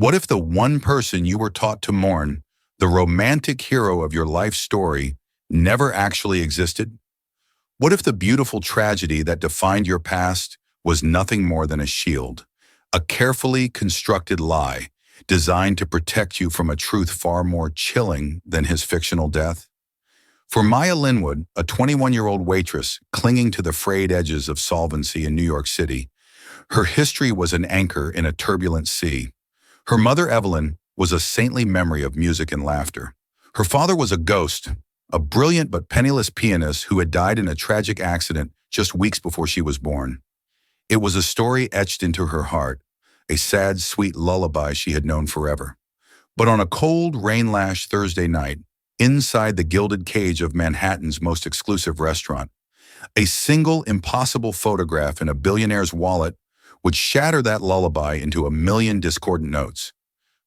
What if the one person you were taught to mourn, the romantic hero of your life story, never actually existed? What if the beautiful tragedy that defined your past was nothing more than a shield, a carefully constructed lie designed to protect you from a truth far more chilling than his fictional death? For Maya Linwood, a 21-year-old waitress clinging to the frayed edges of solvency in New York City, her history was an anchor in a turbulent sea. Her mother, Evelyn, was a saintly memory of music and laughter. Her father was a ghost, a brilliant but penniless pianist who had died in a tragic accident just weeks before she was born. It was a story etched into her heart, a sad, sweet lullaby she had known forever. But on a cold, rain-lashed Thursday night, inside the gilded cage of Manhattan's most exclusive restaurant, a single impossible photograph in a billionaire's wallet would shatter that lullaby into a million discordant notes.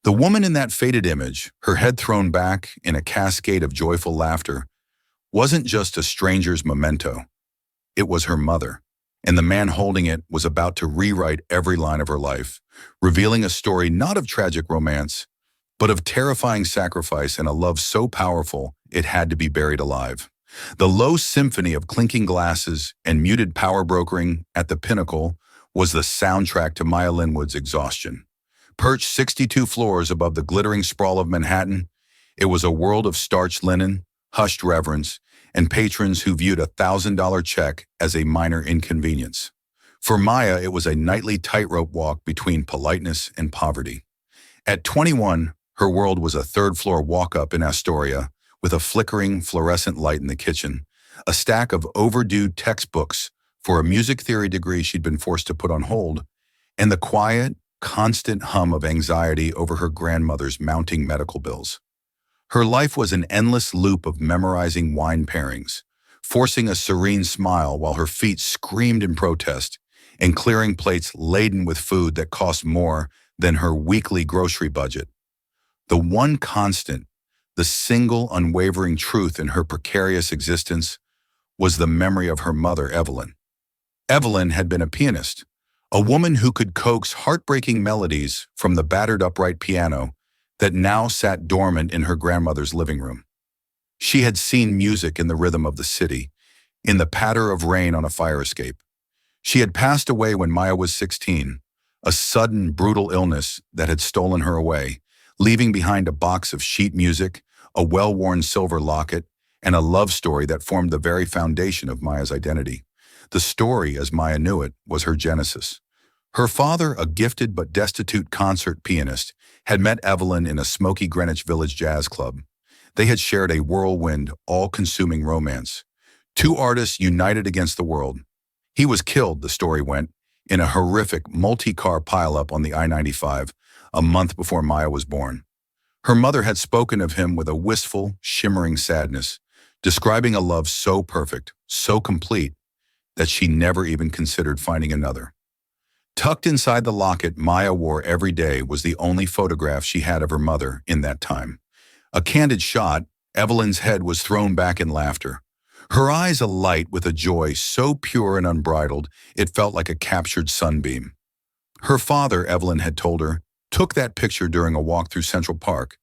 The woman in that faded image, her head thrown back in a cascade of joyful laughter, wasn't just a stranger's memento. It was her mother, and the man holding it was about to rewrite every line of her life, revealing a story not of tragic romance, but of terrifying sacrifice and a love so powerful it had to be buried alive. The low symphony of clinking glasses and muted power brokering at the pinnacle was the soundtrack to Maya Linwood's exhaustion. Perched 62 floors above the glittering sprawl of Manhattan, it was a world of starched linen, hushed reverence, and patrons who viewed a $1,000 check as a minor inconvenience. For Maya, it was a nightly tightrope walk between politeness and poverty. At 21, her world was a third-floor walk-up in Astoria with a flickering fluorescent light in the kitchen, a stack of overdue textbooks for a music theory degree she'd been forced to put on hold, and the quiet, constant hum of anxiety over her grandmother's mounting medical bills. Her life was an endless loop of memorizing wine pairings, forcing a serene smile while her feet screamed in protest, and clearing plates laden with food that cost more than her weekly grocery budget. The one constant, the single unwavering truth in her precarious existence was the memory of her mother, Evelyn. Evelyn had been a pianist, a woman who could coax heartbreaking melodies from the battered upright piano that now sat dormant in her grandmother's living room. She had seen music in the rhythm of the city, in the patter of rain on a fire escape. She had passed away when Maya was 16, a sudden, brutal illness that had stolen her away, leaving behind a box of sheet music, a well-worn silver locket, and a love story that formed the very foundation of Maya's identity. The story, as Maya knew it, was her genesis. Her father, a gifted but destitute concert pianist, had met Evelyn in a smoky Greenwich Village jazz club. They had shared a whirlwind, all-consuming romance. Two artists united against the world. He was killed, the story went, in a horrific multi-car pileup on the I-95 a month before Maya was born. Her mother had spoken of him with a wistful, shimmering sadness, describing a love so perfect, so complete, that she never even considered finding another. Tucked inside the locket Maya wore every day was the only photograph she had of her mother in that time. A candid shot, Evelyn's head was thrown back in laughter, her eyes alight with a joy so pure and unbridled it felt like a captured sunbeam. Her father, Evelyn had told her, took that picture during a walk through Central Park,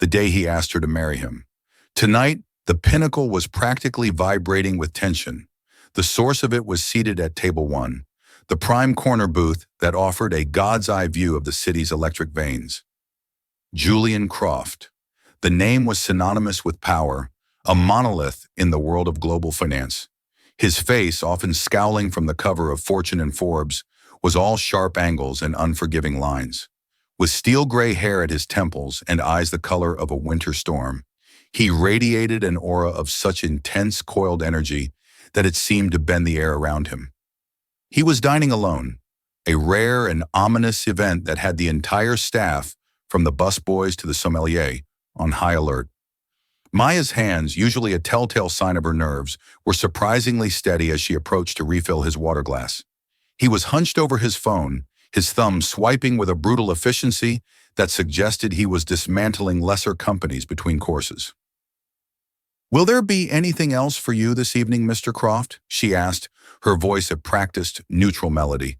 the day he asked her to marry him. Tonight, the pinnacle was practically vibrating with tension. The source of it was seated at table 1, the prime corner booth that offered a god's-eye view of the city's electric veins. Julian Croft. The name was synonymous with power, a monolith in the world of global finance. His face, often scowling from the cover of Fortune and Forbes, was all sharp angles and unforgiving lines. With steel-gray hair at his temples and eyes the color of a winter storm, he radiated an aura of such intense, coiled energy that it seemed to bend the air around him. He was dining alone, a rare and ominous event that had the entire staff, from the busboys to the sommelier, on high alert. Maya's hands, usually a telltale sign of her nerves, were surprisingly steady as she approached to refill his water glass. He was hunched over his phone, his thumb swiping with a brutal efficiency that suggested he was dismantling lesser companies between courses. "Will there be anything else for you this evening, Mr. Croft?" she asked, her voice a practiced, neutral melody.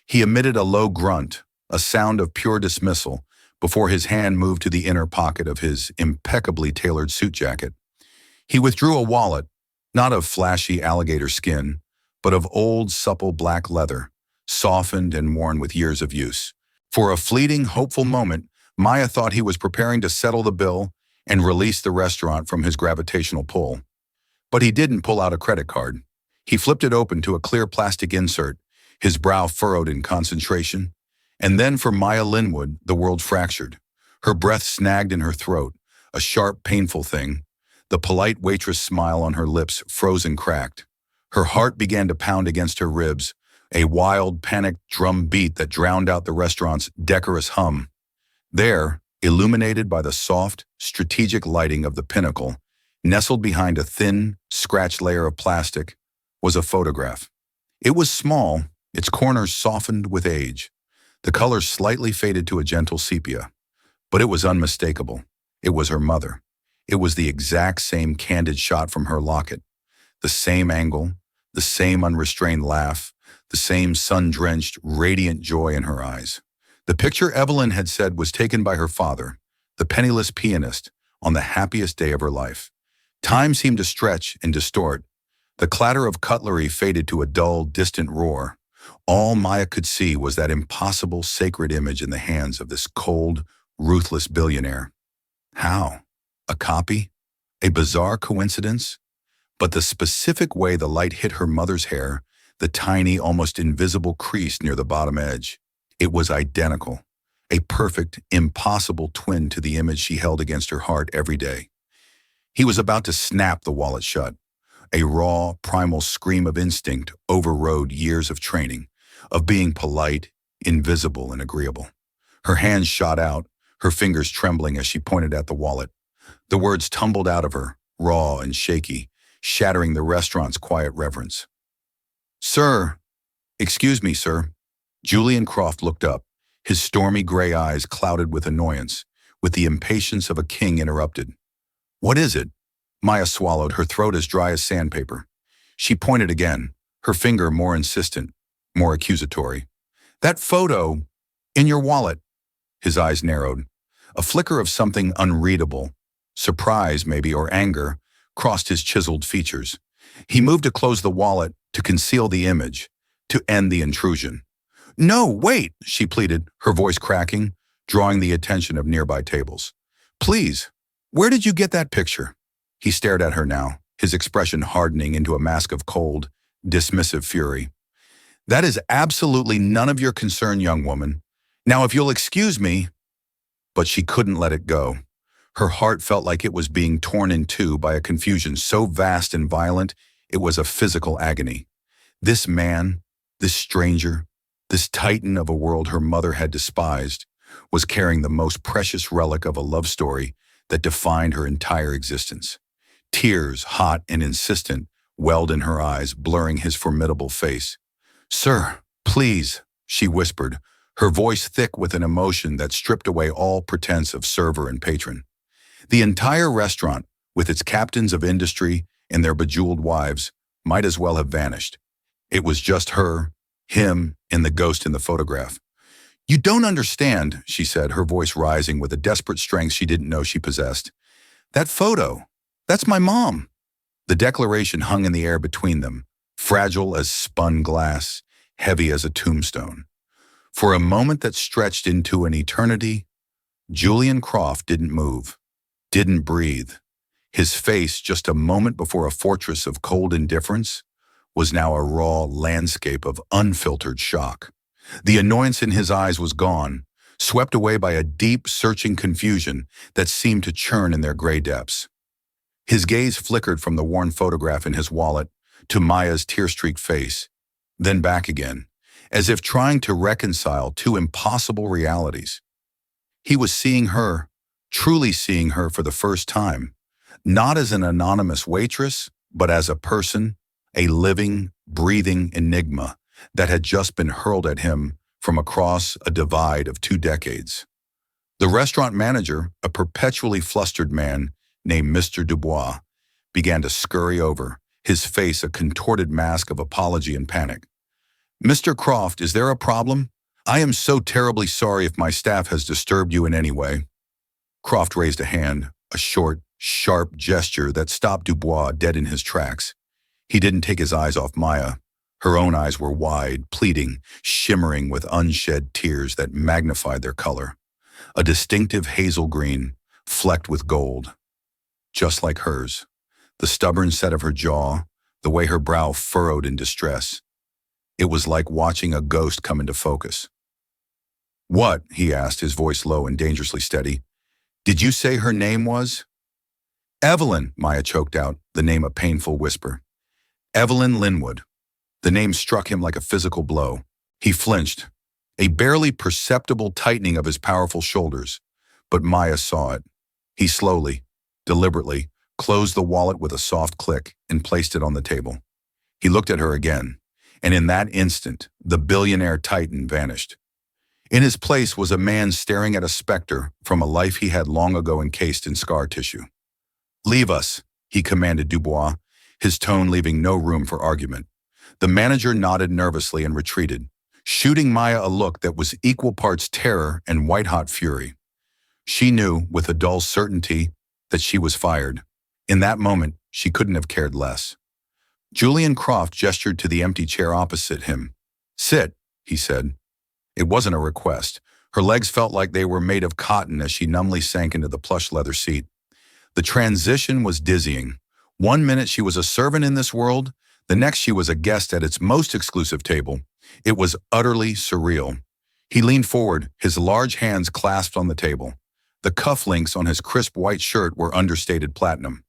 He emitted a low grunt, a sound of pure dismissal, before his hand moved to the inner pocket of his impeccably tailored suit jacket. He withdrew a wallet, not of flashy alligator skin, but of old, supple black leather, softened and worn with years of use. For a fleeting, hopeful moment, Maya thought he was preparing to settle the bill and release the restaurant from his gravitational pull. But he didn't pull out a credit card. He flipped it open to a clear plastic insert, his brow furrowed in concentration. And then for Maya Linwood, the world fractured. Her breath snagged in her throat, a sharp, painful thing. The polite waitress smile on her lips froze and cracked. Her heart began to pound against her ribs, a wild, panicked drum beat that drowned out the restaurant's decorous hum. There, illuminated by the soft, strategic lighting of the pinnacle, nestled behind a thin, scratched layer of plastic, was a photograph. It was small, its corners softened with age. The color slightly faded to a gentle sepia. But it was unmistakable. It was her mother. It was the exact same candid shot from her locket. The same angle, the same unrestrained laugh, the same sun-drenched, radiant joy in her eyes. The picture Evelyn had said was taken by her father, the penniless pianist, on the happiest day of her life. Time seemed to stretch and distort. The clatter of cutlery faded to a dull, distant roar. All Maya could see was that impossible sacred image in the hands of this cold, ruthless billionaire. How? A copy? A bizarre coincidence? But the specific way the light hit her mother's hair, the tiny, almost invisible crease near the bottom edge, it was identical. A perfect, impossible twin to the image she held against her heart every day. He was about to snap the wallet shut. A raw, primal scream of instinct overrode years of training, of being polite, invisible, and agreeable. Her hands shot out, her fingers trembling as she pointed at the wallet. The words tumbled out of her, raw and shaky, shattering the restaurant's quiet reverence. "Sir, excuse me, sir." Julian Croft looked up, his stormy gray eyes clouded with annoyance, with the impatience of a king interrupted. "What is it?" Maya swallowed, her throat as dry as sandpaper. She pointed again, her finger more insistent, more accusatory. "That photo, in your wallet." His eyes narrowed. A flicker of something unreadable, surprise maybe or anger, crossed his chiseled features. He moved to close the wallet, to conceal the image, to end the intrusion. "No, wait," she pleaded, her voice cracking, drawing the attention of nearby tables. "Please, where did you get that picture?" He stared at her now, his expression hardening into a mask of cold, dismissive fury. "That is absolutely none of your concern, young woman. Now, if you'll excuse me—" But she couldn't let it go. Her heart felt like it was being torn in two by a confusion so vast and violent, it was a physical agony. This man, this stranger, this titan of a world her mother had despised, was carrying the most precious relic of a love story that defined her entire existence. Tears, hot and insistent, welled in her eyes, blurring his formidable face. "Sir, please," she whispered, her voice thick with an emotion that stripped away all pretense of server and patron. The entire restaurant, with its captains of industry and their bejeweled wives, might as well have vanished. It was just her, him, and the ghost in the photograph. "You don't understand," she said, her voice rising with a desperate strength she didn't know she possessed. "That photo, that's my mom." The declaration hung in the air between them, fragile as spun glass, heavy as a tombstone. For a moment that stretched into an eternity, Julian Croft didn't move, didn't breathe. His face, just a moment before a fortress of cold indifference, was now a raw landscape of unfiltered shock. The annoyance in his eyes was gone, swept away by a deep, searching confusion that seemed to churn in their gray depths. His gaze flickered from the worn photograph in his wallet to Maya's tear-streaked face, then back again, as if trying to reconcile two impossible realities. He was seeing her, truly seeing her for the first time, not as an anonymous waitress, but as a person, a living, breathing enigma that had just been hurled at him from across a divide of 2 decades. The restaurant manager, a perpetually flustered man named Mr. Dubois, began to scurry over, his face a contorted mask of apology and panic. "Mr. Croft, is there a problem? I am so terribly sorry if my staff has disturbed you in any way. Croft raised a hand, a short, sharp gesture that stopped Dubois dead in his tracks. He didn't take his eyes off Maya. Her own eyes were wide, pleading, shimmering with unshed tears that magnified their color. A distinctive hazel green, flecked with gold. Just like hers. The stubborn set of her jaw, the way her brow furrowed in distress. It was like watching a ghost come into focus. "What?" he asked, his voice low and dangerously steady. "Did you say her name was?" "Evelyn," Maya choked out, the name a painful whisper. "Evelyn Linwood." The name struck him like a physical blow. He flinched, a barely perceptible tightening of his powerful shoulders. But Maya saw it. He slowly, deliberately, closed the wallet with a soft click and placed it on the table. He looked at her again, and in that instant, the billionaire titan vanished. In his place was a man staring at a specter from a life he had long ago encased in scar tissue. "Leave us," he commanded Dubois, his tone leaving no room for argument. The manager nodded nervously and retreated, shooting Maya a look that was equal parts terror and white-hot fury. She knew, with a dull certainty, that she was fired. In that moment, she couldn't have cared less. Julian Croft gestured to the empty chair opposite him. "Sit," he said. It wasn't a request. Her legs felt like they were made of cotton as she numbly sank into the plush leather seat. The transition was dizzying. One minute she was a servant in this world, the next she was a guest at its most exclusive table. It was utterly surreal. He leaned forward, his large hands clasped on the table. The cufflinks on his crisp white shirt were understated platinum.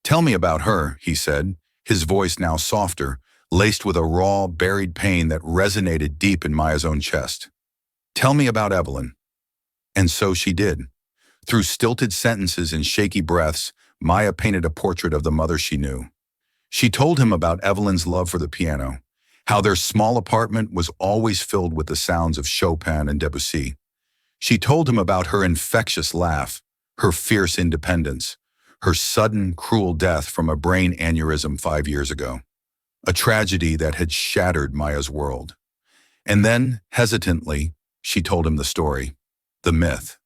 "Tell me about her," he said, his voice now softer, laced with a raw, buried pain that resonated deep in Maya's own chest. "Tell me about Evelyn." And so she did. Through stilted sentences and shaky breaths, Maya painted a portrait of the mother she knew. She told him about Evelyn's love for the piano, how their small apartment was always filled with the sounds of Chopin and Debussy. She told him about her infectious laugh, her fierce independence, her sudden, cruel death from a brain aneurysm 5 years ago. A tragedy that had shattered Maya's world. And then, hesitantly, she told him the story, the myth.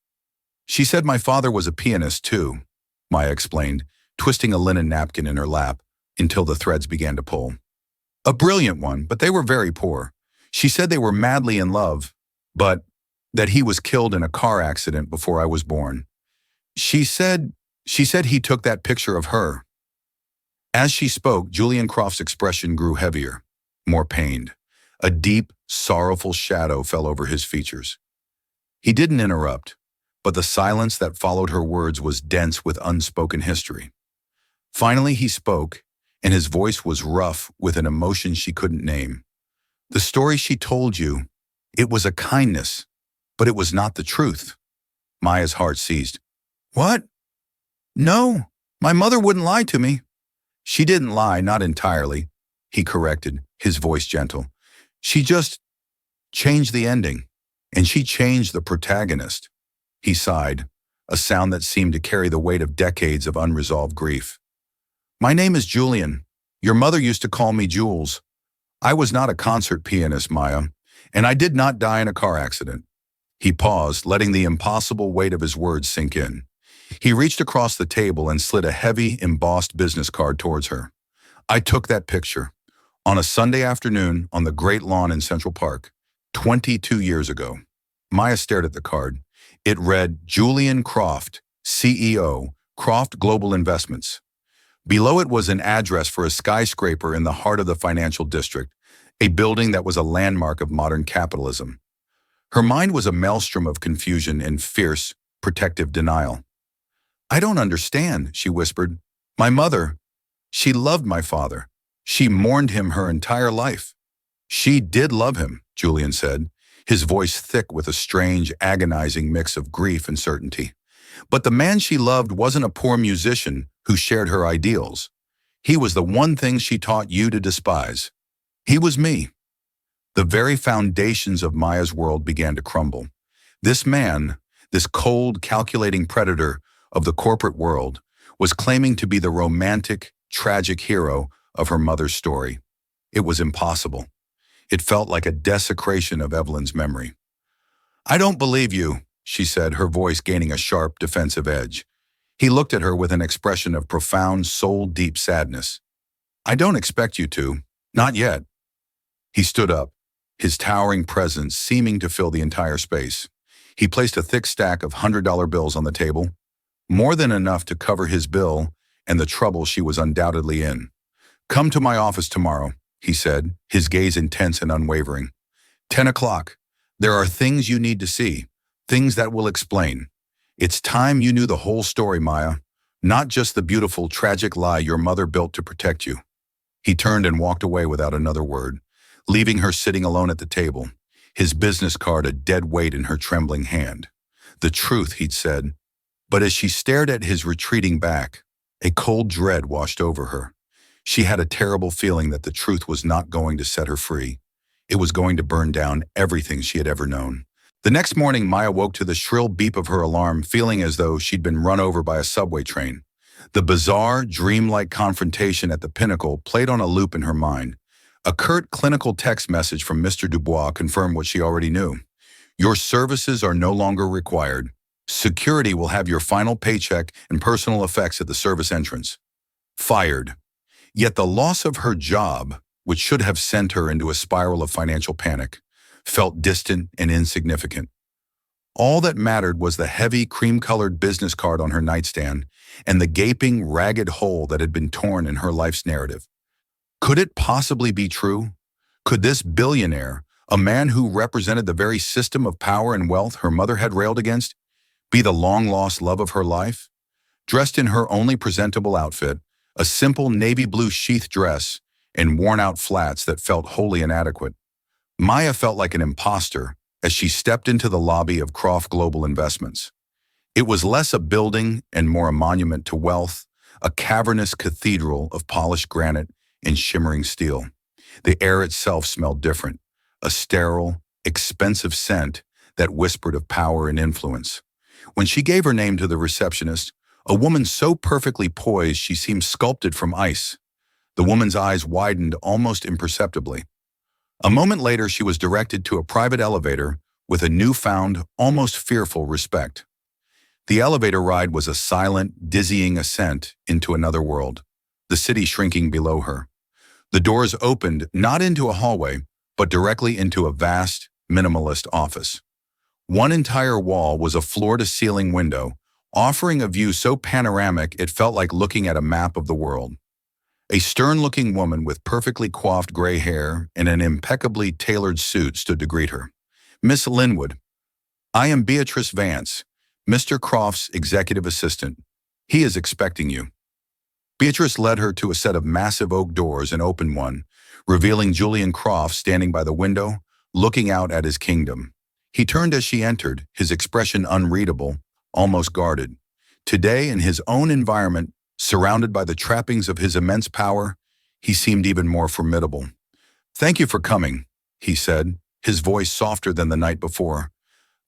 "She said my father was a pianist too," Maya explained, twisting a linen napkin in her lap until the threads began to pull. "A brilliant one, but they were very poor. She said they were madly in love, but that he was killed in a car accident before I was born. She said he took that picture of her." As she spoke, Julian Croft's expression grew heavier, more pained. A deep, sorrowful shadow fell over his features. He didn't interrupt, but the silence that followed her words was dense with unspoken history. Finally he spoke, and his voice was rough with an emotion she couldn't name. "The story she told you, it was a kindness, but it was not the truth." Maya's heart seized. "What? No, my mother wouldn't lie to me." "She didn't lie, not entirely," he corrected, his voice gentle. "She just changed the ending, and she changed the protagonist." He sighed, a sound that seemed to carry the weight of decades of unresolved grief. "My name is Julian. Your mother used to call me Jules. I was not a concert pianist, Maya, and I did not die in a car accident." He paused, letting the impossible weight of his words sink in. He reached across the table and slid a heavy, embossed business card towards her. "I took that picture on a Sunday afternoon on the Great Lawn in Central Park, 22 years ago." Maya stared at the card. It read, "Julian Croft, CEO, Croft Global Investments." Below it was an address for a skyscraper in the heart of the financial district, a building that was a landmark of modern capitalism. Her mind was a maelstrom of confusion and fierce, protective denial. "I don't understand," she whispered. "My mother, she loved my father. She mourned him her entire life." "She did love him," Julian said, his voice thick with a strange, agonizing mix of grief and certainty. "But the man she loved wasn't a poor musician who shared her ideals. He was the one thing she taught you to despise. He was me." The very foundations of Maya's world began to crumble. This man, this cold, calculating predator of the corporate world, was claiming to be the romantic, tragic hero of her mother's story. It was impossible. It felt like a desecration of Evelyn's memory. I don't believe you, she said, her voice gaining a sharp, defensive edge. He looked at her with an expression of profound, soul-deep sadness. I don't expect you to. Not yet. He stood up, his towering presence seeming to fill the entire space. He placed a thick stack of $100 bills on the table, more than enough to cover his bill and the trouble she was undoubtedly in. Come to my office tomorrow, he said, his gaze intense and unwavering. 10 o'clock. There are things you need to see, things that will explain. It's time you knew the whole story, Maya, not just the beautiful, tragic lie your mother built to protect you. He turned and walked away without another word, leaving her sitting alone at the table, his business card a dead weight in her trembling hand. The truth, he'd said. But as she stared at his retreating back, a cold dread washed over her. She had a terrible feeling that the truth was not going to set her free. It was going to burn down everything she had ever known. The next morning, Maya woke to the shrill beep of her alarm, feeling as though she'd been run over by a subway train. The bizarre, dreamlike confrontation at the Pinnacle played on a loop in her mind. A curt, clinical text message from Mr. Dubois confirmed what she already knew. Your services are no longer required. Security will have your final paycheck and personal effects at the service entrance. Fired. Yet the loss of her job, which should have sent her into a spiral of financial panic, felt distant and insignificant. All that mattered was the heavy, cream-colored business card on her nightstand and the gaping, ragged hole that had been torn in her life's narrative. Could it possibly be true? Could this billionaire, a man who represented the very system of power and wealth her mother had railed against, be the long-lost love of her life? Dressed in her only presentable outfit, a simple navy blue sheath dress and worn-out flats that felt wholly inadequate, Maya felt like an imposter as she stepped into the lobby of Croft Global Investments. It was less a building and more a monument to wealth, a cavernous cathedral of polished granite and shimmering steel. The air itself smelled different, a sterile, expensive scent that whispered of power and influence. When she gave her name to the receptionist, a woman so perfectly poised she seemed sculpted from ice. The woman's eyes widened almost imperceptibly. A moment later, she was directed to a private elevator with a newfound, almost fearful respect. The elevator ride was a silent, dizzying ascent into another world, the city shrinking below her. The doors opened not into a hallway, but directly into a vast, minimalist office. One entire wall was a floor-to-ceiling window, offering a view so panoramic it felt like looking at a map of the world. A stern-looking woman with perfectly coiffed gray hair and an impeccably tailored suit stood to greet her. Miss Linwood, I am Beatrice Vance, Mr. Croft's executive assistant. He is expecting you. Beatrice led her to a set of massive oak doors and opened one, revealing Julian Croft standing by the window, looking out at his kingdom. He turned as she entered, his expression unreadable, almost guarded. Today, in his own environment, surrounded by the trappings of his immense power, he seemed even more formidable. Thank you for coming, he said, his voice softer than the night before,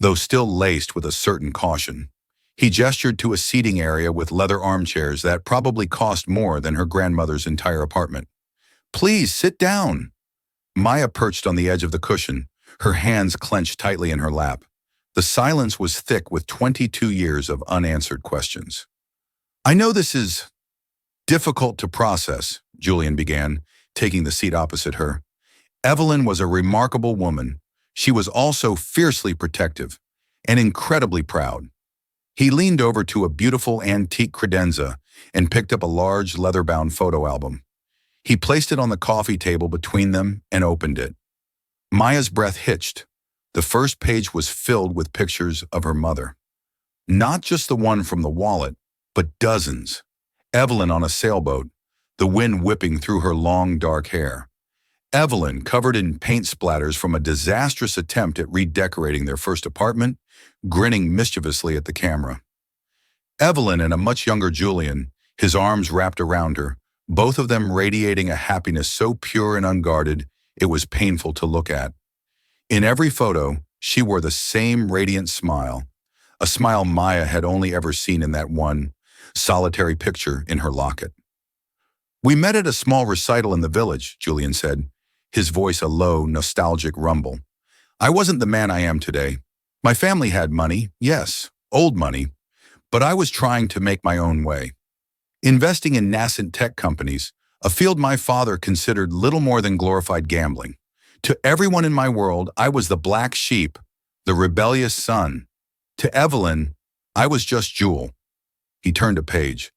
though still laced with a certain caution. He gestured to a seating area with leather armchairs that probably cost more than her grandmother's entire apartment. Please, sit down. Maya perched on the edge of the cushion, her hands clenched tightly in her lap. The silence was thick with 22 years of unanswered questions. I know this is difficult to process, Julian began, taking the seat opposite her. Evelyn was a remarkable woman. She was also fiercely protective and incredibly proud. He leaned over to a beautiful antique credenza and picked up a large leather-bound photo album. He placed it on the coffee table between them and opened it. Maya's breath hitched. The first page was filled with pictures of her mother. Not just the one from the wallet, but dozens. Evelyn on a sailboat, the wind whipping through her long, dark hair. Evelyn covered in paint splatters from a disastrous attempt at redecorating their first apartment, grinning mischievously at the camera. Evelyn and a much younger Julian, his arms wrapped around her, both of them radiating a happiness so pure and unguarded it was painful to look at. In every photo, she wore the same radiant smile, a smile Maya had only ever seen in that one solitary picture in her locket. We met at a small recital in the village, Julian said, his voice a low, nostalgic rumble. I wasn't the man I am today. My family had money, yes, old money, but I was trying to make my own way. Investing in nascent tech companies, a field my father considered little more than glorified gambling. To everyone in my world, I was the black sheep, the rebellious son. To Evelyn, I was just Jewel. He turned a page.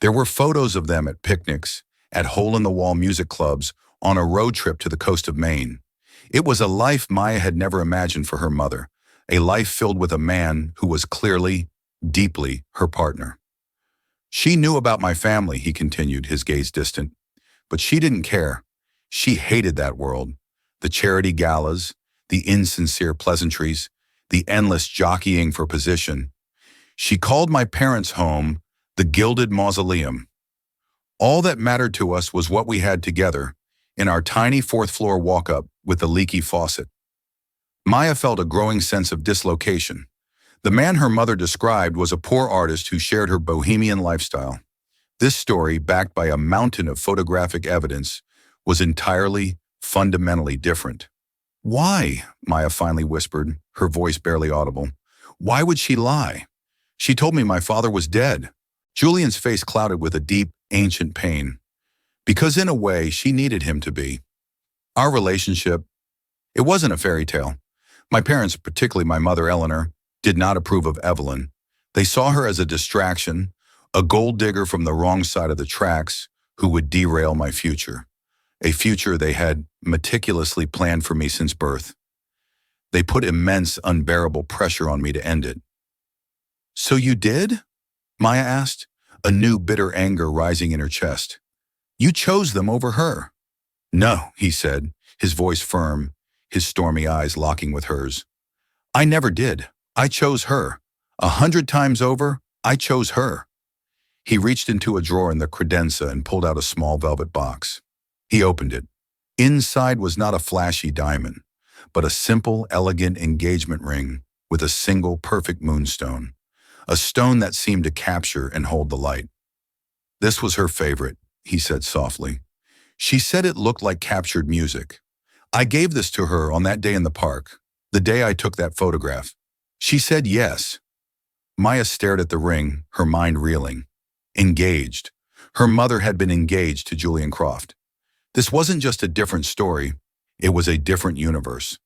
There were photos of them at picnics, at hole-in-the-wall music clubs, on a road trip to the coast of Maine. It was a life Maya had never imagined for her mother, a life filled with a man who was clearly, deeply her partner. She knew about my family, he continued, his gaze distant. But she didn't care. She hated that world. The charity galas, the insincere pleasantries, the endless jockeying for position. She called my parents' home the Gilded Mausoleum. All that mattered to us was what we had together in our tiny fourth-floor walk-up with the leaky faucet. Maya felt a growing sense of dislocation. The man her mother described was a poor artist who shared her bohemian lifestyle. This story, backed by a mountain of photographic evidence, was entirely, fundamentally different. Why? Maya finally whispered, her voice barely audible. Why would she lie? She told me my father was dead. Julian's face clouded with a deep, ancient pain. Because in a way, she needed him to be. Our relationship, it wasn't a fairy tale. My parents, particularly my mother Eleanor, did not approve of Evelyn. They saw her as a distraction, a gold digger from the wrong side of the tracks who would derail my future, a future they had meticulously planned for me since birth. They put immense, unbearable pressure on me to end it. So you did? Maya asked, a new bitter anger rising in her chest. You chose them over her. No, he said, his voice firm, his stormy eyes locking with hers. I never did. I chose her. 100 times over, I chose her. He reached into a drawer in the credenza and pulled out a small velvet box. He opened it. Inside was not a flashy diamond, but a simple, elegant engagement ring with a single perfect moonstone, a stone that seemed to capture and hold the light. This was her favorite, he said softly. She said it looked like captured music. I gave this to her on that day in the park, the day I took that photograph. She said yes. Maya stared at the ring, her mind reeling. Engaged. Her mother had been engaged to Julian Croft. This wasn't just a different story, it was a different universe.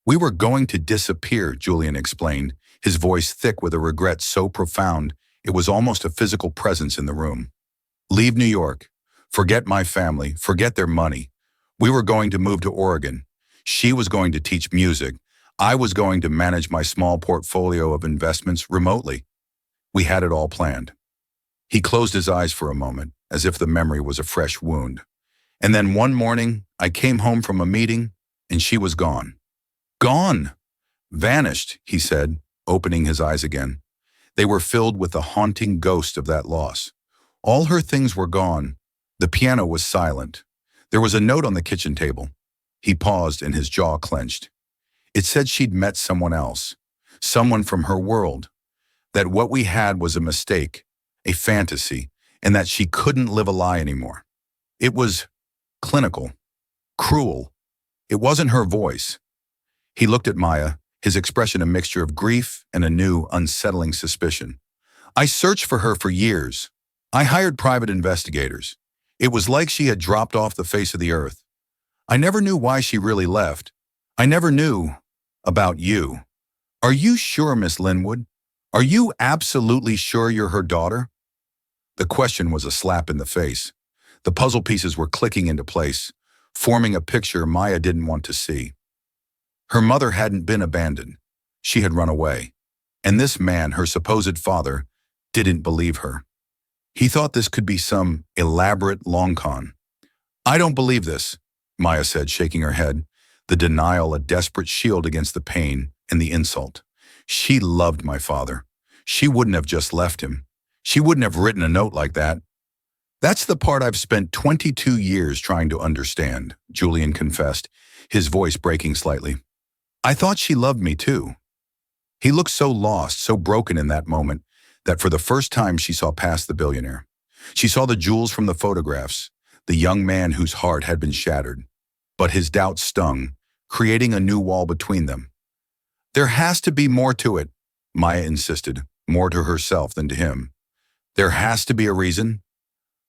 We were going to disappear, Julian explained, his voice thick with a regret so profound it was almost a physical presence in the room. Leave New York. Forget my family. Forget their money. We were going to move to Oregon. She was going to teach music. I was going to manage my small portfolio of investments remotely. We had it all planned. He closed his eyes for a moment, as if the memory was a fresh wound. And then one morning, I came home from a meeting, and she was gone. Gone! Vanished, he said, opening his eyes again. They were filled with the haunting ghost of that loss. All her things were gone. The piano was silent. There was a note on the kitchen table. He paused and his jaw clenched. It said she'd met someone else, someone from her world, that what we had was a mistake, a fantasy, and that she couldn't live a lie anymore. It was clinical, cruel. It wasn't her voice. He looked at Maya, his expression a mixture of grief and a new, unsettling suspicion. I searched for her for years. I hired private investigators. It was like she had dropped off the face of the earth. I never knew why she really left. I never knew about you. Are you sure, Miss Linwood? Are you absolutely sure you're her daughter? The question was a slap in the face. The puzzle pieces were clicking into place, forming a picture Maya didn't want to see. Her mother hadn't been abandoned. She had run away. And this man, her supposed father, didn't believe her. He thought this could be some elaborate long con. I don't believe this, Maya said, shaking her head, the denial a desperate shield against the pain and the insult. She loved my father. She wouldn't have just left him. She wouldn't have written a note like that. That's the part I've spent 22 years trying to understand, Julian confessed, his voice breaking slightly. I thought she loved me too. He looked so lost, so broken in that moment, that for the first time she saw past the billionaire. She saw the jewels from the photographs, the young man whose heart had been shattered. But his doubts stung, creating a new wall between them. There has to be more to it, Maya insisted, more to herself than to him. There has to be a reason.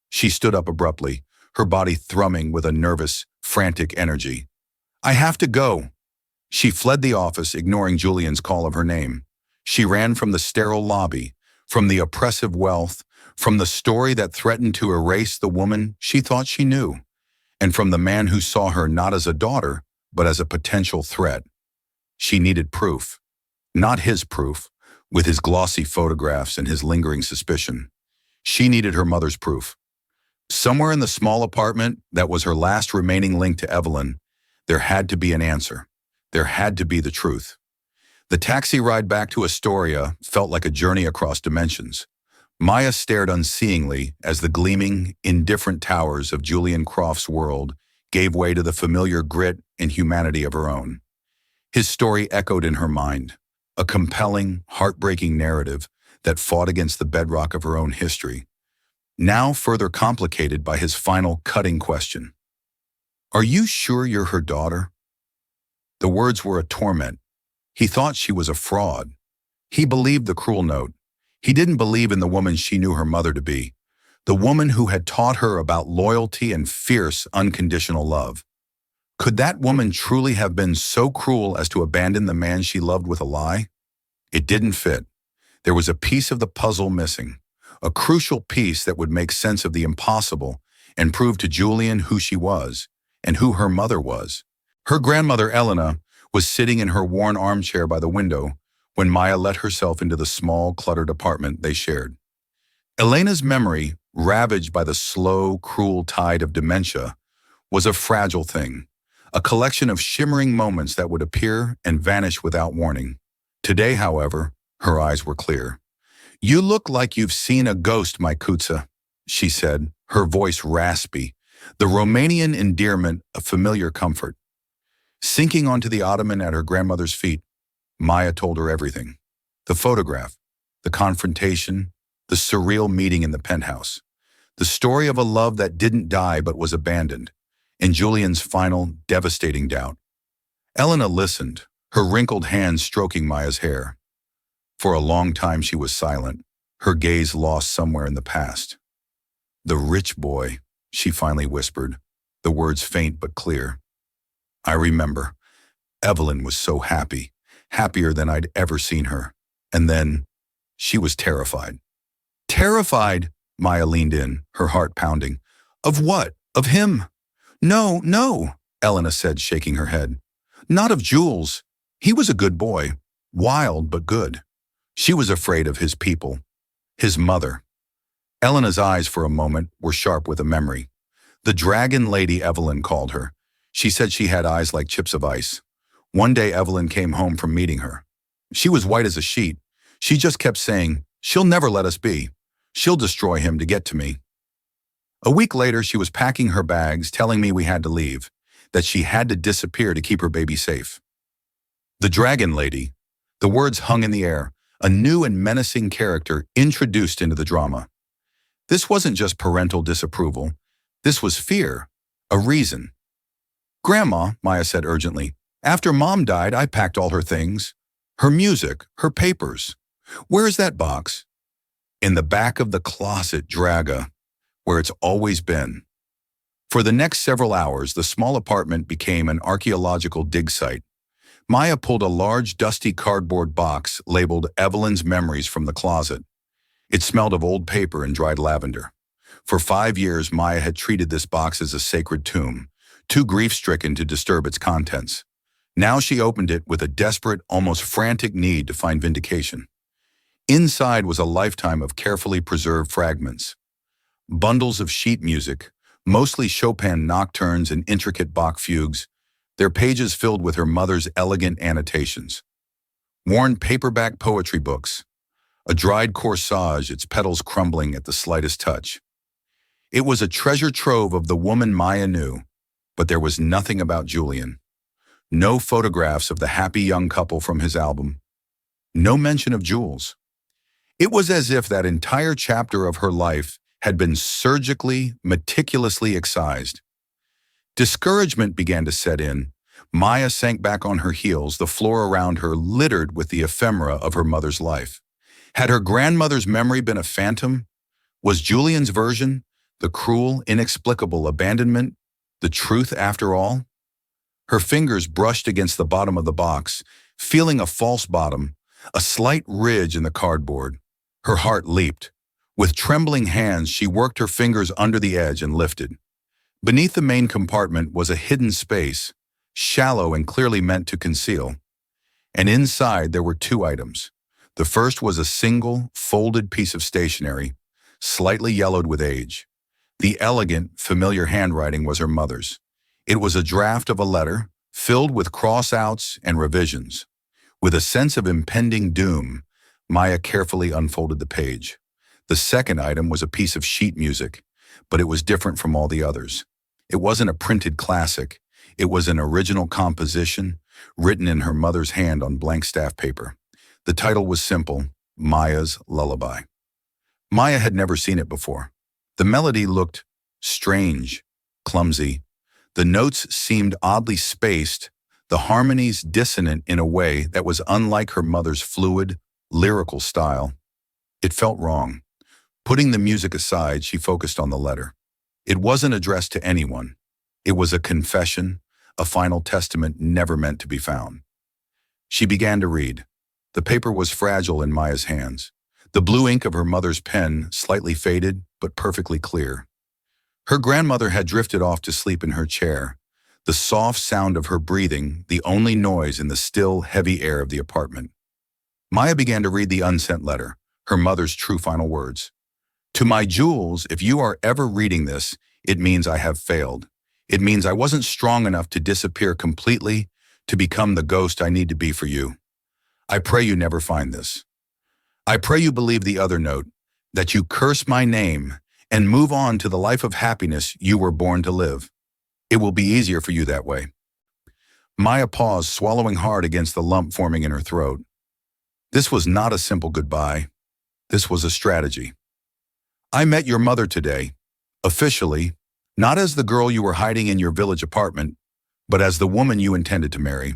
She stood up abruptly, her body thrumming with a nervous, frantic energy. I have to go. She fled the office, ignoring Julian's call of her name. She ran from the sterile lobby, from the oppressive wealth, from the story that threatened to erase the woman she thought she knew, and from the man who saw her not as a daughter, but as a potential threat. She needed proof. Not his proof, with his glossy photographs and his lingering suspicion. She needed her mother's proof. Somewhere in the small apartment that was her last remaining link to Evelyn, there had to be an answer. There had to be the truth. The taxi ride back to Astoria felt like a journey across dimensions. Maya stared unseeingly as the gleaming, indifferent towers of Julian Croft's world gave way to the familiar grit and humanity of her own. His story echoed in her mind, a compelling, heartbreaking narrative that fought against the bedrock of her own history, now further complicated by his final cutting question. Are you sure you're her daughter? The words were a torment. He thought she was a fraud. He believed the cruel note. He didn't believe in the woman she knew her mother to be, the woman who had taught her about loyalty and fierce, unconditional love. Could that woman truly have been so cruel as to abandon the man she loved with a lie? It didn't fit. There was a piece of the puzzle missing, a crucial piece that would make sense of the impossible and prove to Julian who she was and who her mother was. Her grandmother, Elena, was sitting in her worn armchair by the window when Maya let herself into the small, cluttered apartment they shared. Elena's memory, ravaged by the slow, cruel tide of dementia, was a fragile thing, a collection of shimmering moments that would appear and vanish without warning. Today, however, her eyes were clear. You look like you've seen a ghost, my Kutsa, she said, her voice raspy, the Romanian endearment of familiar comfort. Sinking onto the ottoman at her grandmother's feet, Maya told her everything. The photograph, the confrontation, the surreal meeting in the penthouse, the story of a love that didn't die but was abandoned, and Julian's final, devastating doubt. Elena listened, her wrinkled hands stroking Maya's hair. For a long time she was silent, her gaze lost somewhere in the past. The rich boy, she finally whispered, the words faint but clear. I remember. Evelyn was so happy, happier than I'd ever seen her. And then, she was terrified. Terrified, Maya leaned in, her heart pounding. Of what? Of him? No, no, Elena said, shaking her head. Not of Jules. He was a good boy, wild but good. She was afraid of his people, his mother. Elena's eyes for a moment were sharp with a memory. The dragon lady, Evelyn called her. She said she had eyes like chips of ice. One day Evelyn came home from meeting her. She was white as a sheet. She just kept saying, she'll never let us be. She'll destroy him to get to me. A week later, she was packing her bags, telling me we had to leave, that she had to disappear to keep her baby safe. The dragon lady. The words hung in the air, a new and menacing character introduced into the drama. This wasn't just parental disapproval. This was fear, a reason. Grandma, Maya said urgently, after Mom died, I packed all her things. Her music, her papers. Where's that box? In the back of the closet, Draga, where it's always been. For the next several hours, the small apartment became an archaeological dig site. Maya pulled a large, dusty cardboard box labeled Evelyn's Memories from the closet. It smelled of old paper and dried lavender. For 5 years, Maya had treated this box as a sacred tomb, too grief-stricken to disturb its contents. Now she opened it with a desperate, almost frantic need to find vindication. Inside was a lifetime of carefully preserved fragments. Bundles of sheet music, mostly Chopin nocturnes and intricate Bach fugues, their pages filled with her mother's elegant annotations. Worn paperback poetry books, a dried corsage, its petals crumbling at the slightest touch. It was a treasure trove of the woman Maya knew, but there was nothing about Julian. No photographs of the happy young couple from his album. No mention of Jules. It was as if that entire chapter of her life had been surgically, meticulously excised. Discouragement began to set in. Maya sank back on her heels, the floor around her littered with the ephemera of her mother's life. Had her grandmother's memory been a phantom? Was Julian's version, the cruel, inexplicable abandonment, the truth after all? Her fingers brushed against the bottom of the box, feeling a false bottom, a slight ridge in the cardboard. Her heart leaped. With trembling hands, she worked her fingers under the edge and lifted. Beneath the main compartment was a hidden space, shallow and clearly meant to conceal. And inside there were two items. The first was a single, folded piece of stationery, slightly yellowed with age. The elegant, familiar handwriting was her mother's. It was a draft of a letter, filled with cross-outs and revisions. With a sense of impending doom, Maya carefully unfolded the page. The second item was a piece of sheet music, but it was different from all the others. It wasn't a printed classic. It was an original composition, written in her mother's hand on blank staff paper. The title was simple, Maya's Lullaby. Maya had never seen it before. The melody looked strange, clumsy. The notes seemed oddly spaced, the harmonies dissonant in a way that was unlike her mother's fluid, lyrical style. It felt wrong. Putting the music aside, she focused on the letter. It wasn't addressed to anyone. It was a confession, a final testament never meant to be found. She began to read. The paper was fragile in Maya's hands. The blue ink of her mother's pen, slightly faded, but perfectly clear. Her grandmother had drifted off to sleep in her chair, the soft sound of her breathing, the only noise in the still, heavy air of the apartment. Maya began to read the unsent letter, her mother's true final words. To my Jules, if you are ever reading this, it means I have failed. It means I wasn't strong enough to disappear completely, to become the ghost I need to be for you. I pray you never find this. I pray you believe the other note, that you curse my name and move on to the life of happiness you were born to live. It will be easier for you that way. Maya paused, swallowing hard against the lump forming in her throat. This was not a simple goodbye. This was a strategy. I met your mother today, officially, not as the girl you were hiding in your village apartment, but as the woman you intended to marry.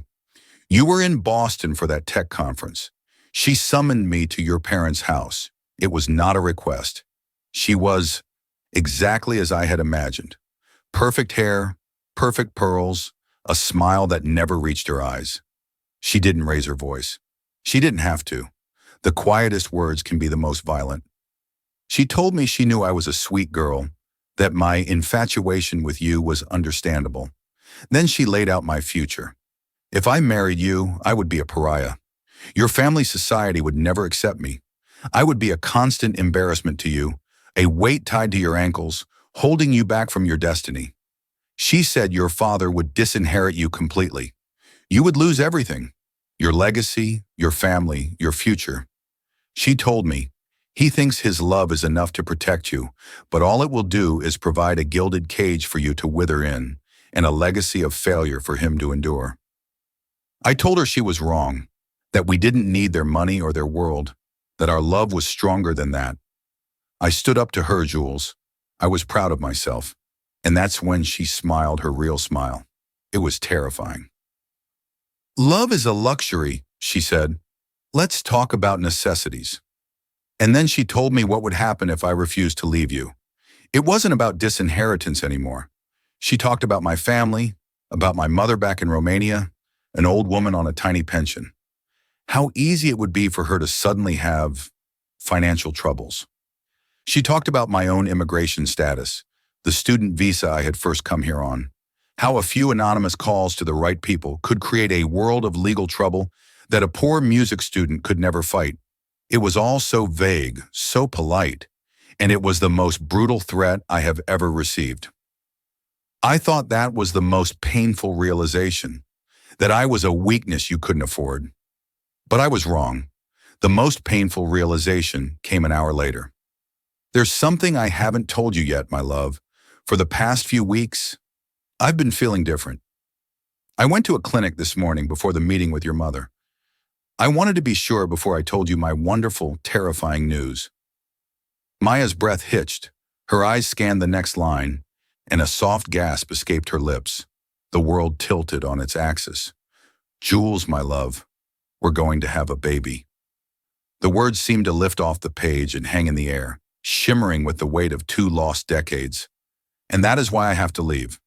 You were in Boston for that tech conference. She summoned me to your parents' house. It was not a request. She was exactly as I had imagined. Perfect hair, perfect pearls, a smile that never reached her eyes. She didn't raise her voice. She didn't have to. The quietest words can be the most violent. She told me she knew I was a sweet girl, that my infatuation with you was understandable. Then she laid out my future. If I married you, I would be a pariah. Your family society would never accept me. I would be a constant embarrassment to you, a weight tied to your ankles, holding you back from your destiny. She said your father would disinherit you completely. You would lose everything, your legacy, your family, your future. She told me, he thinks his love is enough to protect you, but all it will do is provide a gilded cage for you to wither in, and a legacy of failure for him to endure. I told her she was wrong, that we didn't need their money or their world, that our love was stronger than that. I stood up to her, Jules. I was proud of myself. And that's when she smiled her real smile. It was terrifying. Love is a luxury, she said. Let's talk about necessities. And then she told me what would happen if I refused to leave you. It wasn't about disinheritance anymore. She talked about my family, about my mother back in Romania, an old woman on a tiny pension. How easy it would be for her to suddenly have financial troubles. She talked about my own immigration status, the student visa I had first come here on, how a few anonymous calls to the right people could create a world of legal trouble that a poor music student could never fight. It was all so vague, so polite, and it was the most brutal threat I have ever received. I thought that was the most painful realization, that I was a weakness you couldn't afford. But I was wrong. The most painful realization came an hour later. There's something I haven't told you yet, my love. For the past few weeks, I've been feeling different. I went to a clinic this morning before the meeting with your mother. I wanted to be sure before I told you my wonderful, terrifying news. Maya's breath hitched, her eyes scanned the next line, and a soft gasp escaped her lips. the world tilted on its axis. Jules, my love, we're going to have a baby. The words seemed to lift off the page and hang in the air, shimmering with the weight of 2 lost decades. And that is why I have to leave.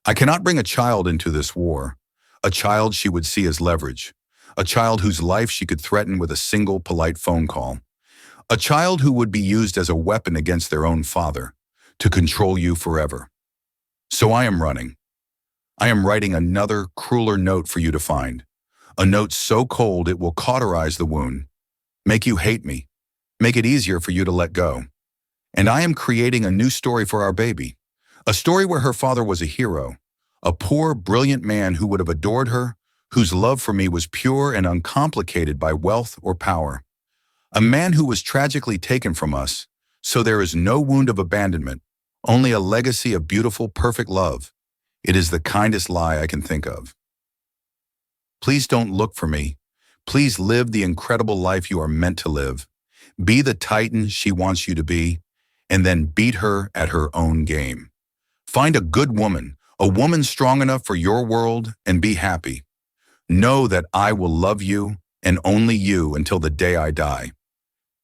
I cannot bring a child into this war, a child she would see as leverage, a child whose life she could threaten with a single polite phone call, a child who would be used as a weapon against their own father, to control you forever. So I am running. I am writing another, crueler note for you to find, a note so cold it will cauterize the wound, make you hate me, make it easier for you to let go. And I am creating a new story for our baby, a story where her father was a hero, a poor, brilliant man who would have adored her, whose love for me was pure and uncomplicated by wealth or power. A man who was tragically taken from us, so there is no wound of abandonment, only a legacy of beautiful, perfect love. It is the kindest lie I can think of. Please don't look for me. Please live the incredible life you are meant to live. Be the titan she wants you to be, and then beat her at her own game. Find a good woman, a woman strong enough for your world, and be happy. Know that I will love you, and only you, until the day I die.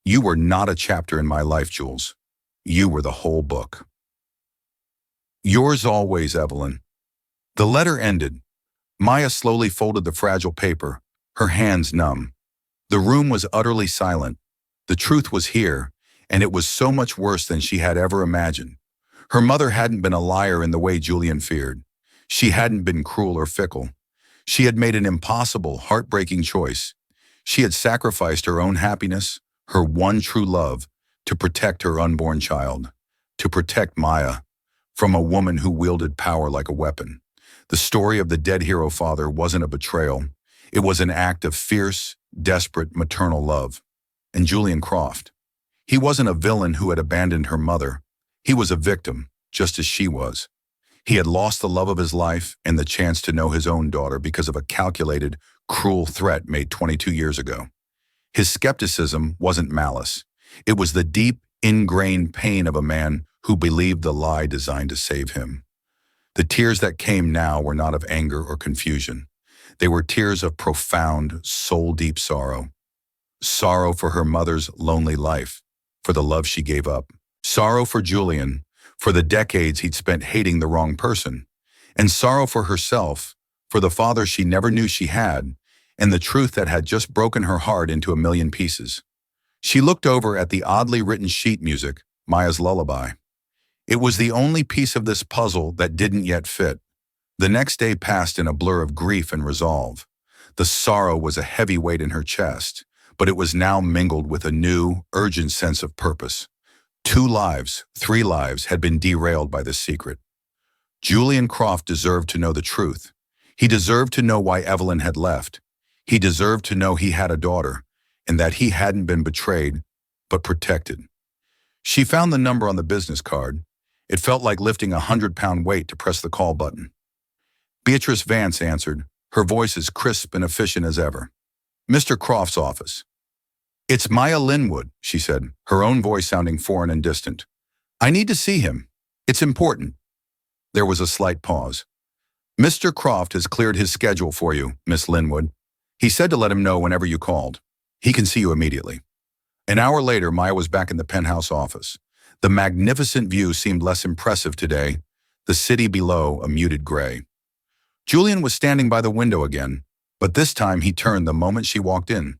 You were not a chapter in my life, Jules. You were the whole book. Yours always, Evelyn. The letter ended. Maya slowly folded the fragile paper, her hands numb. The room was utterly silent. The truth was here, and it was so much worse than she had ever imagined. Her mother hadn't been a liar in the way Julian feared. She hadn't been cruel or fickle. She had made an impossible, heartbreaking choice. She had sacrificed her own happiness, her one true love, to protect her unborn child, to protect Maya from a woman who wielded power like a weapon. The story of the dead hero father wasn't a betrayal. It was an act of fierce, desperate maternal love. And Julian Croft, he wasn't a villain who had abandoned her mother. He was a victim, just as she was. He had lost the love of his life and the chance to know his own daughter because of a calculated, cruel threat made 22 years ago. His skepticism wasn't malice. It was the deep, ingrained pain of a man who believed the lie designed to save him. The tears that came now were not of anger or confusion. They were tears of profound, soul-deep sorrow. Sorrow for her mother's lonely life, for the love she gave up. Sorrow for Julian, for the decades he'd spent hating the wrong person. And sorrow for herself, for the father she never knew she had, and the truth that had just broken her heart into a million pieces. She looked over at the oddly written sheet music, Maya's lullaby. It was the only piece of this puzzle that didn't yet fit. The next day passed in a blur of grief and resolve. The sorrow was a heavy weight in her chest, but it was now mingled with a new, urgent sense of purpose. 2 lives, 3 lives had been derailed by this secret. Julian Croft deserved to know the truth. He deserved to know why Evelyn had left. He deserved to know he had a daughter, and that he hadn't been betrayed, but protected. She found the number on the business card. It felt like lifting a 100-pound weight to press the call button. Beatrice Vance answered, her voice as crisp and efficient as ever. Mr. Croft's office. It's Maya Linwood, she said, her own voice sounding foreign and distant. I need to see him. It's important. There was a slight pause. Mr. Croft has cleared his schedule for you, Miss Linwood. He said to let him know whenever you called. He can see you immediately. An hour later, Maya was back in the penthouse office. The magnificent view seemed less impressive today, the city below a muted gray. Julian was standing by the window again, but this time he turned the moment she walked in.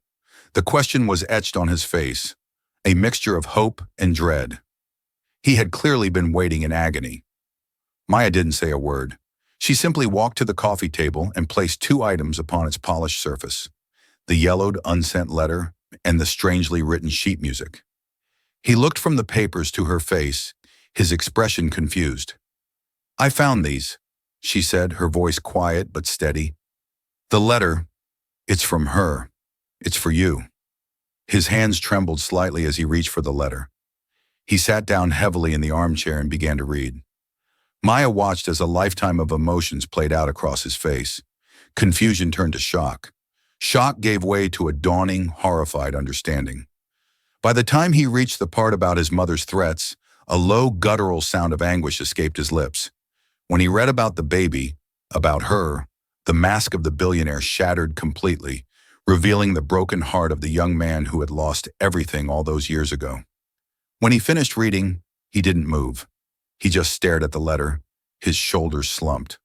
The question was etched on his face, a mixture of hope and dread. He had clearly been waiting in agony. Maya didn't say a word. She simply walked to the coffee table and placed 2 items upon its polished surface, the yellowed, unsent letter and the strangely written sheet music. He looked from the papers to her face, his expression confused. I found these, she said, her voice quiet but steady. The letter, it's from her. It's for you. His hands trembled slightly as he reached for the letter. He sat down heavily in the armchair and began to read. Maya watched as a lifetime of emotions played out across his face. Confusion turned to shock. Shock gave way to a dawning, horrified understanding. By the time he reached the part about his mother's threats, a low, guttural sound of anguish escaped his lips. When he read about the baby, About her, the mask of the billionaire shattered completely, revealing the broken heart of the young man who had lost everything all those years ago. When he finished reading, he didn't move. He just stared at the letter, his shoulders slumped.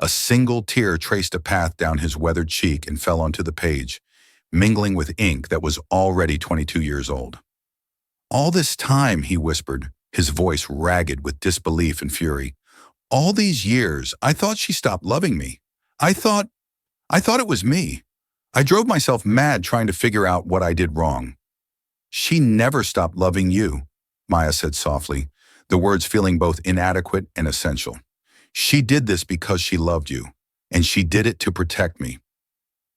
A single tear traced a path down his weathered cheek and fell onto the page, mingling with ink that was already 22 years old. "All this time," he whispered, his voice ragged with disbelief and fury. "All these years, I thought she stopped loving me. I thought, I thought it was me. I drove myself mad trying to figure out what I did wrong." "She never stopped loving you," Maya said softly, the words feeling both inadequate and essential. "She did this because she loved you, and she did it to protect me."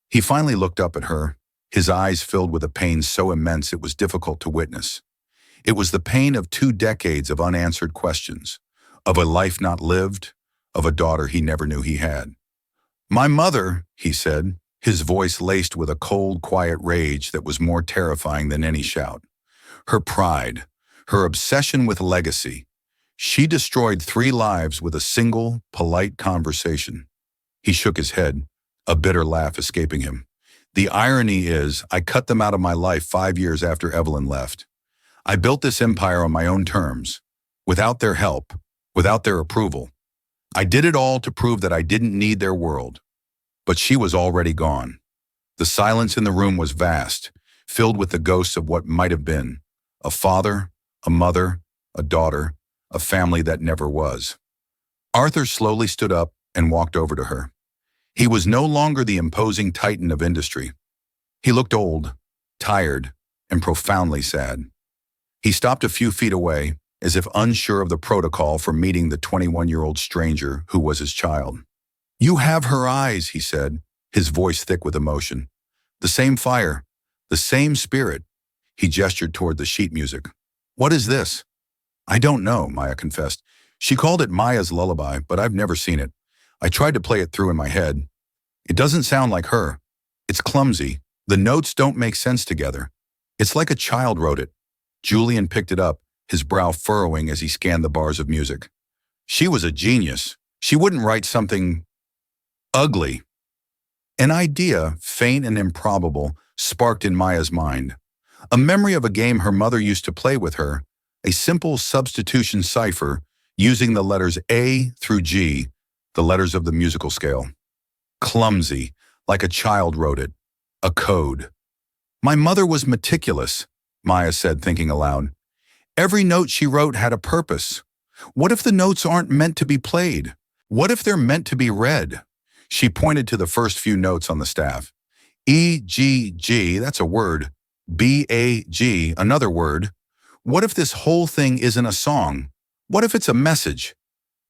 He finally looked up at her, his eyes filled with a pain so immense it was difficult to witness. It was the pain of 2 decades of unanswered questions, of a life not lived, of a daughter he never knew he had. "My mother," he said, his voice laced with a cold, quiet rage that was more terrifying than any shout. "Her pride, her obsession with legacy. She destroyed 3 lives with a single, polite conversation." He shook his head, a bitter laugh escaping him. "The irony is, I cut them out of my life 5 years after Evelyn left. I built this empire on my own terms, without their help, without their approval. I did it all to prove that I didn't need their world. But she was already gone." The silence in the room was vast, filled with the ghosts of what might have been: a father, a mother, a daughter, a family that never was. Arthur slowly stood up and walked over to her. He was no longer the imposing titan of industry. He looked old, tired, and profoundly sad. He stopped a few feet away, as if unsure of the protocol for meeting the 21-year-old stranger who was his child. "You have her eyes," he said, his voice thick with emotion. "The same fire, the same spirit." He gestured toward the sheet music. "What is this?" "I don't know," Maya confessed. "She called it Maya's lullaby, but I've never seen it. I tried to play it through in my head. It doesn't sound like her. It's clumsy. The notes don't make sense together. It's like a child wrote it." Julian picked it up, his brow furrowing as he scanned the bars of music. "She was a genius. She wouldn't write something ugly." An idea, faint and improbable, sparked in Maya's mind. A memory of a game her mother used to play with her, a simple substitution cipher using the letters A through G, the letters of the musical scale. Clumsy, like a child wrote it. A code. "My mother was meticulous," Maya said, thinking aloud. "Every note she wrote had a purpose. What if the notes aren't meant to be played? What if they're meant to be read?" She pointed to the first few notes on the staff. E, G, G, that's a word. B, A, G, another word. What if this whole thing isn't a song? What if it's a message?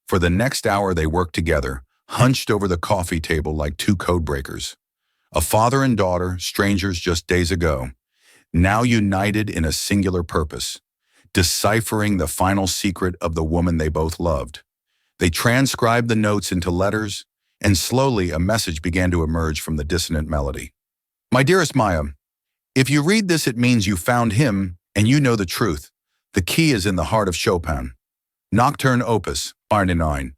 For the next hour they worked together, hunched over the coffee table like 2 code breakers. A father and daughter, strangers just days ago, now united in a singular purpose, deciphering the final secret of the woman they both loved. They transcribed the notes into letters, and slowly a message began to emerge from the dissonant melody. "My dearest Maya, if you read this, it means you found him and you know the truth. The key is in the heart of Chopin. Nocturne Opus, Barney 9.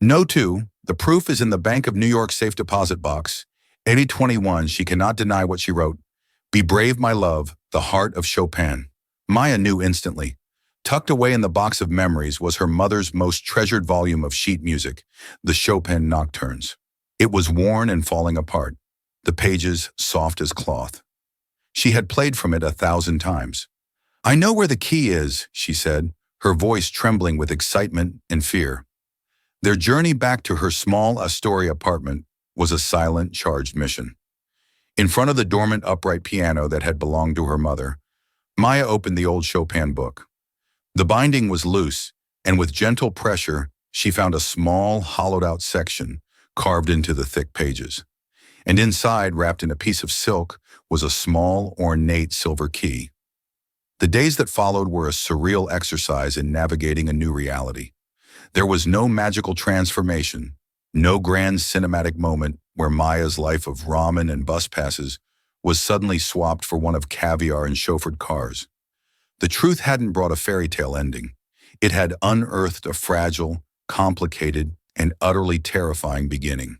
No 2, the proof is in the Bank of New York safe deposit box. 8021, she cannot deny what she wrote. Be brave, my love, the heart of Chopin." Maya knew instantly. Tucked away in the box of memories was her mother's most treasured volume of sheet music, the Chopin Nocturnes. It was worn and falling apart, the pages soft as cloth. She had played from it 1,000 times. "I know where the key is," she said, her voice trembling with excitement and fear. Their journey back to her small Astoria apartment was a silent, charged mission. In front of the dormant upright piano that had belonged to her mother, Maya opened the old Chopin book. The binding was loose, and with gentle pressure, she found a small, hollowed-out section carved into the thick pages. And inside, wrapped in a piece of silk, was a small, ornate silver key. The days that followed were a surreal exercise in navigating a new reality. There was no magical transformation, no grand cinematic moment where Maya's life of ramen and bus passes was suddenly swapped for one of caviar and chauffeured cars. The truth hadn't brought a fairy tale ending. It had unearthed a fragile, complicated, and utterly terrifying beginning.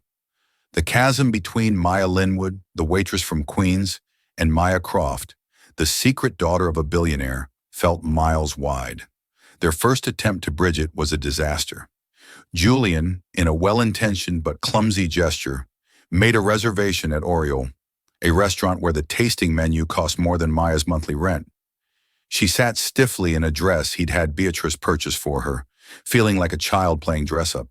The chasm between Maya Linwood, the waitress from Queens, and Maya Croft, the secret daughter of a billionaire, felt miles wide. Their first attempt to bridge it was a disaster. Julian, in a well-intentioned but clumsy gesture, made a reservation at Oriole, a restaurant where the tasting menu cost more than Maya's monthly rent. She sat stiffly in a dress he'd had Beatrice purchase for her, feeling like a child playing dress-up.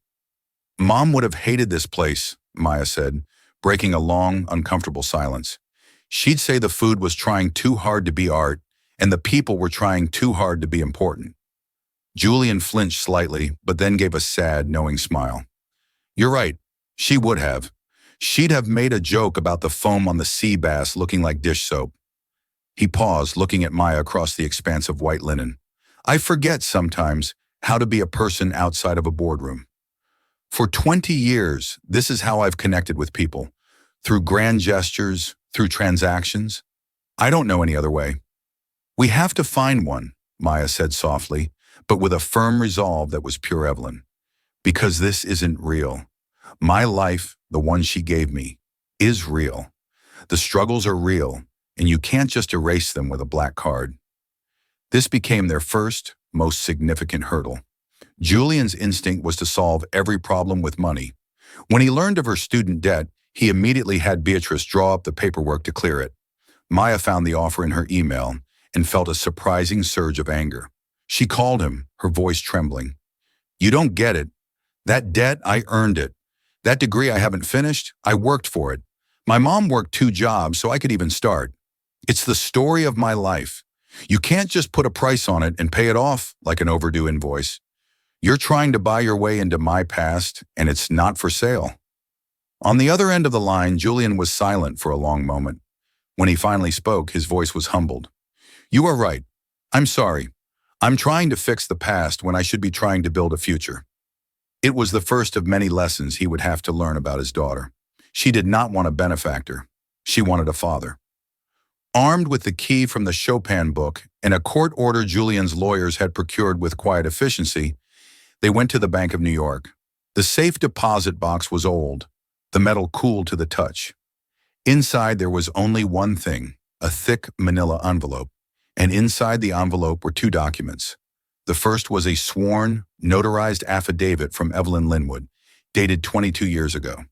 "Mom would have hated this place," Maya said, breaking a long, uncomfortable silence. "She'd say the food was trying too hard to be art, and the people were trying too hard to be important." Julian flinched slightly, but then gave a sad, knowing smile. "You're right. She would have. She'd have made a joke about the foam on the sea bass looking like dish soap." He paused, looking at Maya across the expanse of white linen. "I forget sometimes how to be a person outside of a boardroom. For 20 years, this is how I've connected with people. Through grand gestures, through transactions. I don't know any other way." "We have to find one," Maya said softly, but with a firm resolve that was pure Evelyn. "Because this isn't real. My life, the one she gave me, is real. The struggles are real, and you can't just erase them with a black card." This became their first, most significant hurdle. Julian's instinct was to solve every problem with money. When he learned of her student debt, he immediately had Beatrice draw up the paperwork to clear it. Maya found the offer in her email and felt a surprising surge of anger. She called him, her voice trembling. "You don't get it. That debt, I earned it. That degree I haven't finished, I worked for it. My mom worked 2 jobs so I could even start. It's the story of my life. You can't just put a price on it and pay it off like an overdue invoice. You're trying to buy your way into my past, and it's not for sale." On the other end of the line, Julian was silent for a long moment. When he finally spoke, his voice was humbled. "You are right. I'm sorry. I'm trying to fix the past when I should be trying to build a future." It was the first of many lessons he would have to learn about his daughter. She did not want a benefactor. She wanted a father. Armed with the key from the Chopin book and a court order Julian's lawyers had procured with quiet efficiency, they went to the Bank of New York. The safe deposit box was old, the metal cool to the touch. Inside there was only one thing, a thick manila envelope, and inside the envelope were 2 documents. The first was a sworn, notarized affidavit from Evelyn Linwood, dated 22 years ago.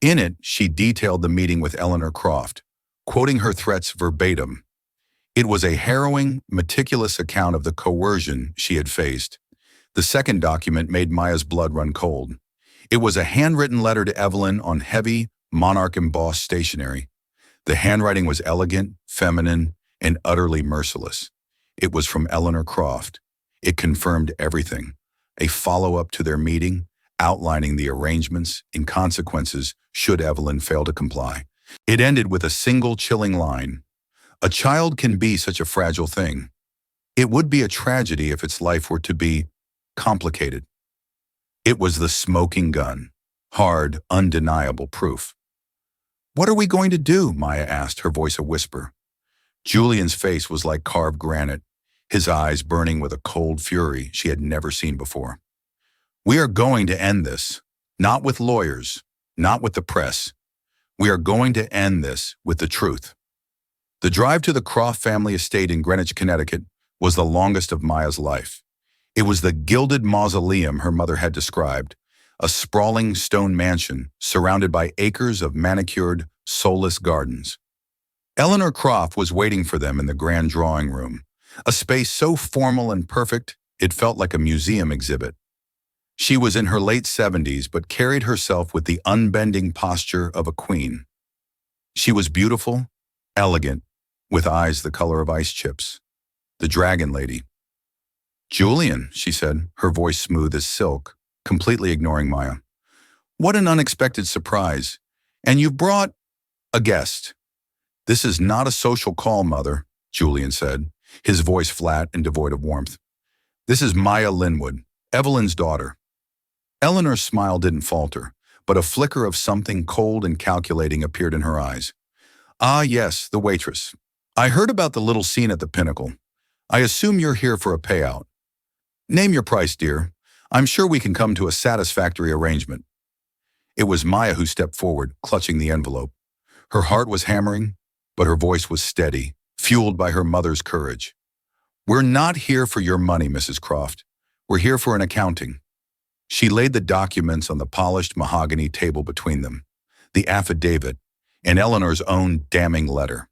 In it, she detailed the meeting with Eleanor Croft, quoting her threats verbatim. It was a harrowing, meticulous account of the coercion she had faced. The second document made Maya's blood run cold. It was a handwritten letter to Evelyn on heavy, monarch-embossed stationery. The handwriting was elegant, feminine, and utterly merciless. It was from Eleanor Croft. It confirmed everything. A follow-up to their meeting, outlining the arrangements and consequences should Evelyn fail to comply. It ended with a single chilling line. "A child can be such a fragile thing. It would be a tragedy if its life were to be complicated." It was the smoking gun. Hard, undeniable proof. "What are we going to do?" Maya asked, her voice a whisper. Julian's face was like carved granite, his eyes burning with a cold fury she had never seen before. "We are going to end this. Not with lawyers, not with the press. We are going to end this with the truth." The drive to the Croft family estate in Greenwich, Connecticut, was the longest of Maya's life. It was the gilded mausoleum her mother had described, a sprawling stone mansion surrounded by acres of manicured, soulless gardens. Eleanor Croft was waiting for them in the grand drawing room, a space so formal and perfect it felt like a museum exhibit. She was in her late 70s but carried herself with the unbending posture of a queen. She was beautiful, elegant, with eyes the color of ice chips. The Dragon Lady. "Julian," she said, her voice smooth as silk, completely ignoring Maya. "What an unexpected surprise. And you've brought a guest." "This is not a social call, Mother," Julian said, his voice flat and devoid of warmth. "This is Maya Linwood, Evelyn's daughter." Eleanor's smile didn't falter, but a flicker of something cold and calculating appeared in her eyes. "Ah, yes, the waitress. I heard about the little scene at the Pinnacle. I assume you're here for a payout. Name your price, dear. I'm sure we can come to a satisfactory arrangement. It was Maya who stepped forward, clutching the envelope. Her heart was hammering, but her voice was steady, fueled by her mother's courage. We're not here for your money, Mrs. Croft. We're here for an accounting. She laid the documents on the polished mahogany table between them, the affidavit, and Eleanor's own damning letter.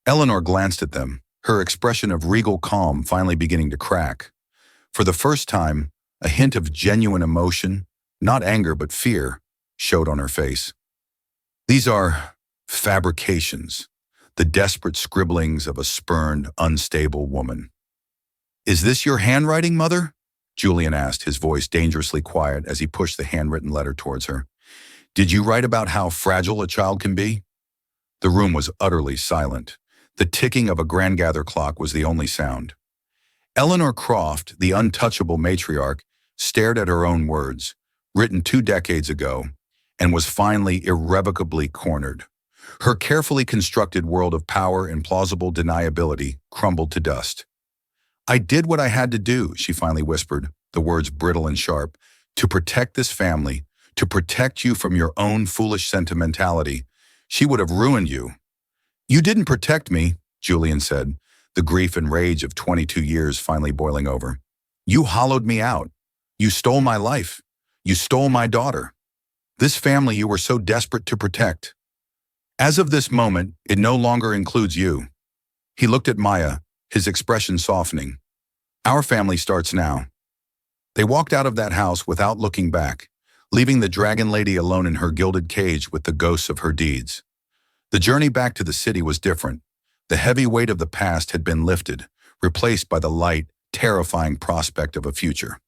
Eleanor glanced at them, her expression of regal calm finally beginning to crack. For the first time, a hint of genuine emotion, not anger but fear, showed on her face. These are fabrications, the desperate scribblings of a spurned, unstable woman. Is this your handwriting, Mother? Julian asked, his voice dangerously quiet as he pushed the handwritten letter towards her. Did you write about how fragile a child can be? The room was utterly silent. The ticking of a grandgather clock was the only sound. Eleanor Croft, the untouchable matriarch, stared at her own words, written 2 decades ago, and was finally irrevocably cornered. Her carefully constructed world of power and plausible deniability crumbled to dust. I did what I had to do, she finally whispered, the words brittle and sharp, to protect this family, to protect you from your own foolish sentimentality. She would have ruined you. You didn't protect me, Julian said, the grief and rage of 22 years finally boiling over. You hollowed me out. You stole my life. You stole my daughter. This family you were so desperate to protect. As of this moment, it no longer includes you. He looked at Maya, his expression softening. Our family starts now. They walked out of that house without looking back, leaving the dragon lady alone in her gilded cage with the ghosts of her deeds. The journey back to the city was different. The heavy weight of the past had been lifted, replaced by the light, terrifying prospect of a future.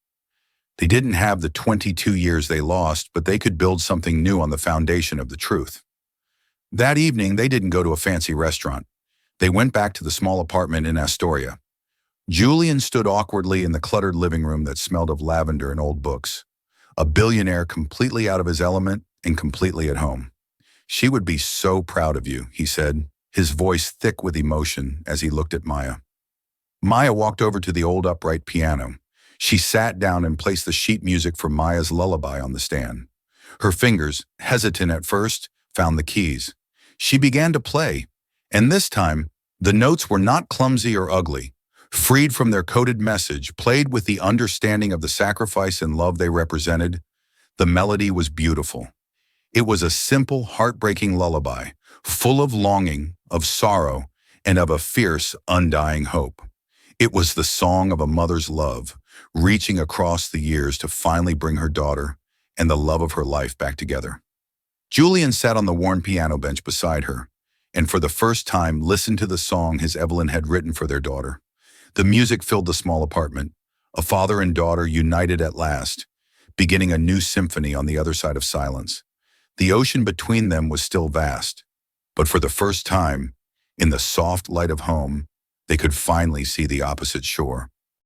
They didn't have the 22 years they lost, but they could build something new on the foundation of the truth. That evening, they didn't go to a fancy restaurant. They went back to the small apartment in Astoria. Julian stood awkwardly in the cluttered living room that smelled of lavender and old books. A billionaire completely out of his element and completely at home. She would be so proud of you, he said, his voice thick with emotion as he looked at Maya. Maya walked over to the old upright piano. She sat down and placed the sheet music for Maya's lullaby on the stand. Her fingers, hesitant at first, found the keys. She began to play, and this time, the notes were not clumsy or ugly. Freed from their coded message, played with the understanding of the sacrifice and love they represented, the melody was beautiful. It was a simple, heartbreaking lullaby, full of longing, of sorrow, and of a fierce, undying hope. It was the song of a mother's love, reaching across the years to finally bring her daughter and the love of her life back together. Julian sat on the worn piano bench beside her, and for the first time listened to the song his Evelyn had written for their daughter. The music filled the small apartment, a father and daughter united at last, beginning a new symphony on the other side of silence. The ocean between them was still vast, but for the first time, in the soft light of home, they could finally see the opposite shore.